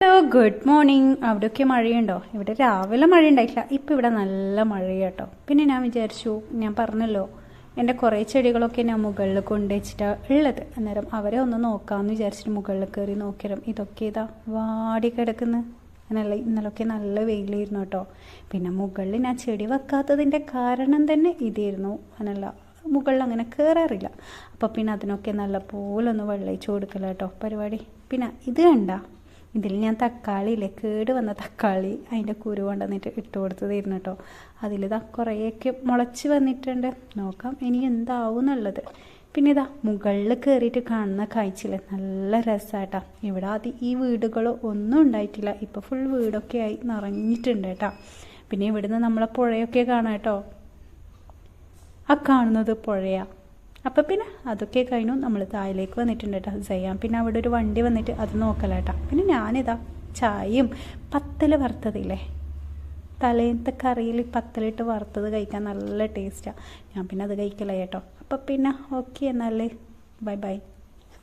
Hello good morning. അവിടെയൊക്കെ മഴയുണ്ടോ? ഇവിടെ രാവിലെ മഴ ഉണ്ടായിട്ടില്ല, ഇപ്പം ഇവിടെ നല്ല മഴയാട്ടോ. പിന്നെ ഞാൻ വിചാരിച്ചു, ഞാൻ പറഞ്ഞല്ലോ എൻ്റെ കുറേ ചെടികളൊക്കെ ഞാൻ മുകളിൽ കൊണ്ടുവച്ചിട്ടാണ് ഉള്ളത്. അന്നേരം അവരെ ഒന്ന് നോക്കാമെന്ന് വിചാരിച്ചിട്ട് മുകളിൽ കയറി നോക്കിയാലും ഇതൊക്കെ ഇതാ വാടി കിടക്കുന്നു. അങ്ങനല്ല, ഇന്നലൊക്കെ നല്ല വെയിലായിരുന്നു കേട്ടോ. പിന്നെ മുകളിൽ ഞാൻ ചെടി വെക്കാത്തതിൻ്റെ കാരണം തന്നെ ഇതായിരുന്നു. അങ്ങനല്ല, മുകളിൽ അങ്ങനെ കയറാറില്ല. അപ്പോൾ പിന്നെ അതിനൊക്കെ നല്ല പോലെ ഒന്ന് വെള്ളയിച്ച് കൊടുക്കില്ല കേട്ടോ പരിപാടി. പിന്നെ ഇത് കണ്ട, ഇതിൽ ഞാൻ തക്കാളിയില്ലേ, കേട് വന്ന തക്കാളി അതിൻ്റെ കുരു കൊണ്ടുവന്നിട്ട് ഇട്ട് കൊടുത്തതായിരുന്നു കേട്ടോ. അതിലിതാ കുറേയൊക്കെ മുളച്ച് വന്നിട്ടുണ്ട്. നോക്കാം ഇനി എന്താവും എന്നുള്ളത്. പിന്നെ ഇതാ മുകളിൽ കയറിയിട്ട് കാണുന്ന കാഴ്ചയിൽ നല്ല രസമായിട്ടാ. ഇവിടെ ആദ്യം ഈ വീടുകളോ ഒന്നും ഉണ്ടായിട്ടില്ല, ഇപ്പോൾ ഫുൾ വീടൊക്കെ ആയി നിറഞ്ഞിട്ടുണ്ട് കേട്ടോ. പിന്നെ ഇവിടുന്ന് നമ്മളെ പുഴയൊക്കെ കാണാം കേട്ടോ. ആ കാണുന്നത് പുഴയാണ്. അപ്പം പിന്നെ അതൊക്കെ കഴിഞ്ഞു നമ്മൾ താഴേക്ക് വന്നിട്ടുണ്ട് കേട്ടോ ചെയ്യാം. പിന്നെ അവിടെ ഒരു വണ്ടി വന്നിട്ട് അത് നോക്കലാട്ടാ. പിന്നെ ഞാനിതാ ചായയും പത്തൽ വറുത്തതില്ലേ, തലേന്നത്തെ കറിയിൽ പത്തലിട്ട് വറുത്തത് കഴിക്കാൻ നല്ല ടേസ്റ്റാണ്. ഞാൻ പിന്നെ അത് കഴിക്കല കേട്ടോ. അപ്പം പിന്നെ ഓക്കെ, എന്നാലേ ബൈ ബൈ.